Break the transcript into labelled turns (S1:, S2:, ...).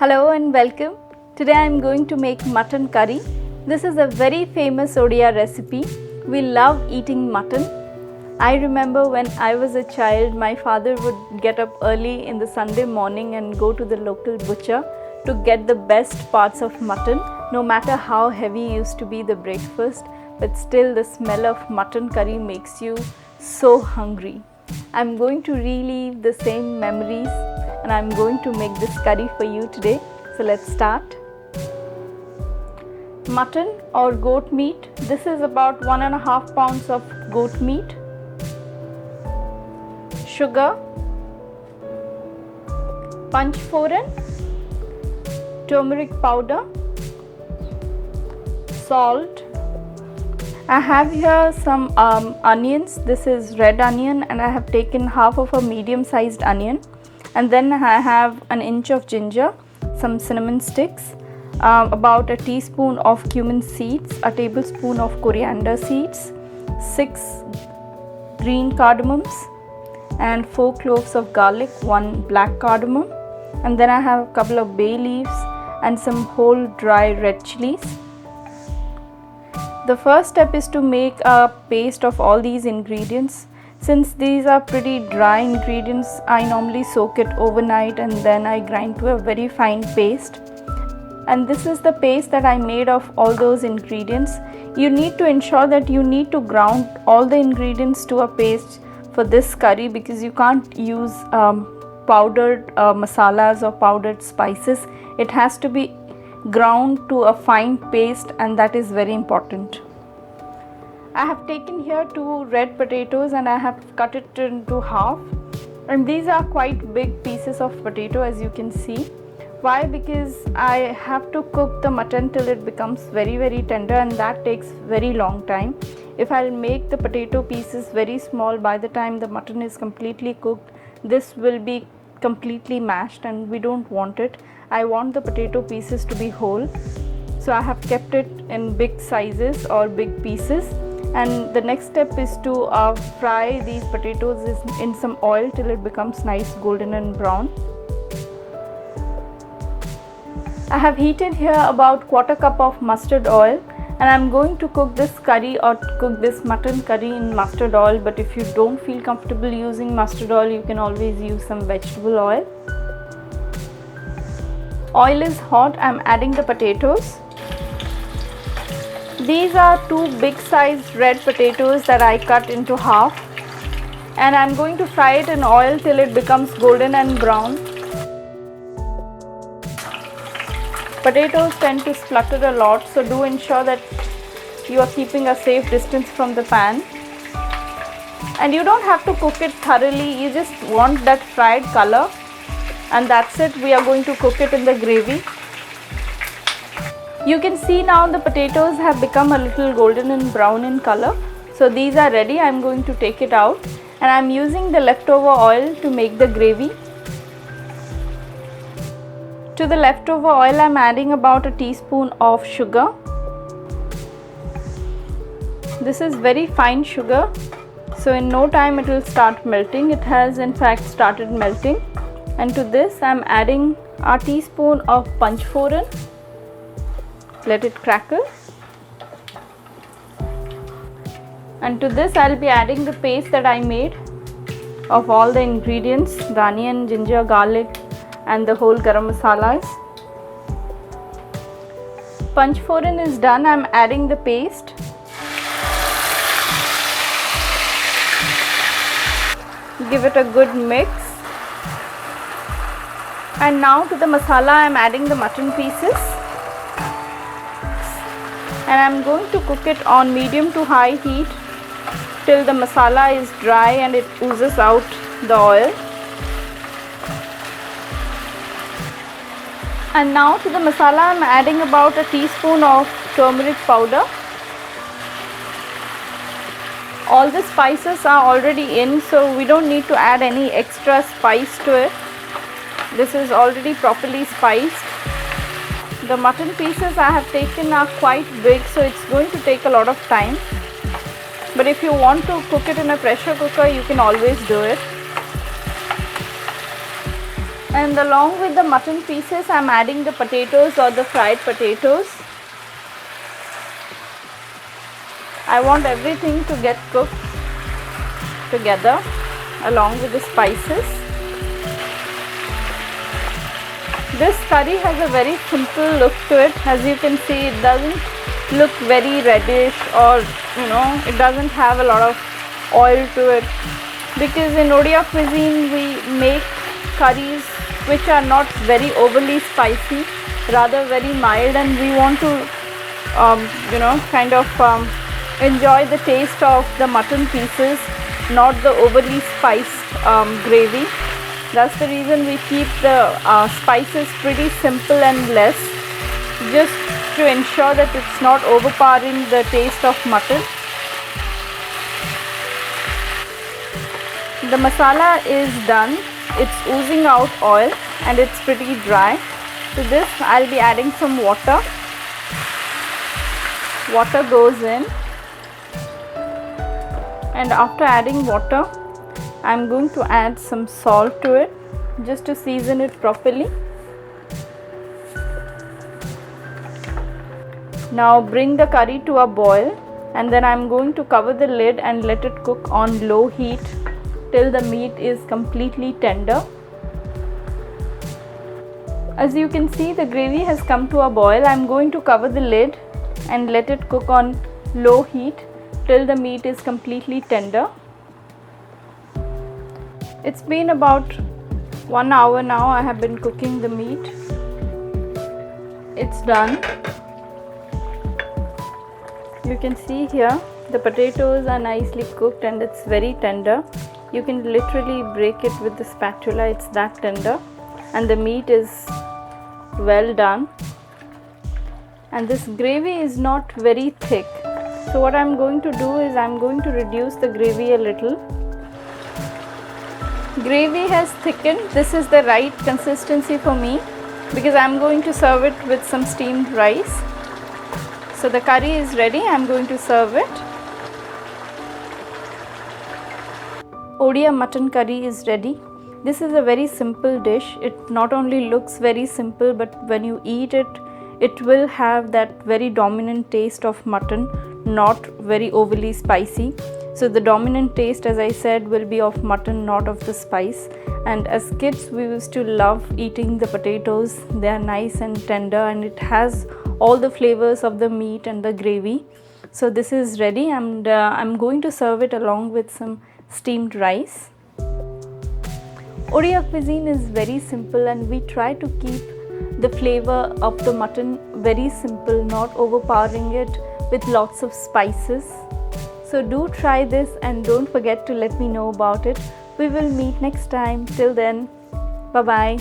S1: Hello and welcome. Today I am going to make mutton curry. This is a very famous Odia recipe. We love eating mutton. I remember when I was a child, my father would get up early in the Sunday morning and go to the local butcher to get the best parts of mutton. No matter how heavy used to be the breakfast, but still the smell of mutton curry makes you so hungry. I'm going to relive the same memories and I'm going to make this curry for you today. So let's start. Mutton or goat meat. This is about 1.5 pounds of goat meat. Sugar, panchforan, turmeric powder, salt. I have here some onions. This is red onion and I have taken half of a medium sized onion, and then I have an inch of ginger, some cinnamon sticks, about a teaspoon of cumin seeds, a tablespoon of coriander seeds, 6 green cardamoms and 4 cloves of garlic, 1 black cardamom, and then I have a couple of bay leaves and some whole dry red chilies. The first step is to make a paste of all these ingredients. Since these are pretty dry ingredients, I normally soak it overnight and then I grind to a very fine paste. And this is the paste that I made of all those ingredients. You need to ensure that you need to ground all the ingredients to a paste for this curry, because you can't use powdered masalas or powdered spices. It has to be ground to a fine paste, and that is very important. I have taken here 2 red potatoes and I have cut it into half, and these are quite big pieces of potato, as you can see. Why? Because I have to cook the mutton till it becomes very tender, and that takes very long time. If I'll make the potato pieces very small, by the time the mutton is completely cooked, this will be completely mashed and we don't want it. I want the potato pieces to be whole, so I have kept it in big sizes or big pieces. And the next step is to fry these potatoes in some oil till it becomes nice golden and brown. I have heated here about 1/4 cup of mustard oil, and I'm going to cook this curry or cook this mutton curry in mustard oil, but if you don't feel comfortable using mustard oil, you can always use some vegetable oil. Oil is hot. I'm adding the potatoes. These are 2 big sized red potatoes that I cut into half, and I'm going to fry it in oil till it becomes golden and brown. Potatoes tend to splutter a lot, so do ensure that you are keeping a safe distance from the pan. And you don't have to cook it thoroughly, you just want that fried color, and that's it. We are going to cook it in the gravy. You can see now the potatoes have become a little golden and brown in color. So these are ready. I'm going to take it out, and I'm using the leftover oil to make the gravy. To the leftover oil, I'm adding about a teaspoon of sugar. This is very fine sugar, so in no time it will start melting. It has in fact started melting. And to this I'm adding a teaspoon of panchforan. Let it crackle. And to this I'll be adding the paste that I made of all the ingredients, the onion, ginger, garlic and the whole garam masalas. Panchforan is done. I'm adding the paste. Give it a good mix. And now to the masala, I'm adding the mutton pieces, and I'm going to cook it on medium to high heat till the masala is dry and it oozes out the oil. And now to the masala, I'm adding about a teaspoon of turmeric powder. All the spices are already in, so we don't need to add any extra spice to it. This is already properly spiced. The mutton pieces I have taken are quite big, so it's going to take a lot of time. But if you want to cook it in a pressure cooker, you can always do it. And along with the mutton pieces, I'm adding the potatoes or the fried potatoes. I want everything to get cooked together along with the spices. This curry has a very simple look to it. As you can see, it doesn't look very reddish, or it doesn't have a lot of oil to it, because in Odia cuisine we make curries which are not very overly spicy, rather very mild, and we want to enjoy the taste of the mutton pieces, not the overly spiced gravy. That's the reason we keep the spices pretty simple and less, just to ensure that it's not overpowering the taste of mutton. The masala is done. It's oozing out oil and it's pretty dry. To this I'll be adding some water. Water goes in, and after adding water, I'm going to add some salt to it just to season it properly. Now bring the curry to a boil, and then I'm going to cover the lid and let it cook on low heat till the meat is completely tender. As you can see, the gravy has come to a boil. I'm going to cover the lid and let it cook on low heat till the meat is completely tender. It's been about 1 hour now. I have been cooking the meat. It's done. You can see here the potatoes are nicely cooked and it's very tender. You can literally break it with the spatula, it's that tender, and the meat is well done. And this gravy is not very thick, so what I'm going to do is I'm going to reduce the gravy a little. Gravy has thickened. This is the right consistency for me, because I'm going to serve it with some steamed rice. So the curry is ready. I'm going to serve it. Odia mutton curry is ready. This is a very simple dish. It not only looks very simple, but when you eat it, it will have that very dominant taste of mutton, not very overly spicy. So the dominant taste, as I said, will be of mutton, not of the spice. And as kids, we used to love eating the potatoes. They are nice and tender, and it has all the flavors of the meat and the gravy. So this is ready, and I'm going to serve it along with some steamed rice. Odia cuisine is very simple, and we try to keep the flavor of the mutton very simple, not overpowering it with lots of spices. So do try this and don't forget to let me know about it. We will meet next time. Till then, bye bye.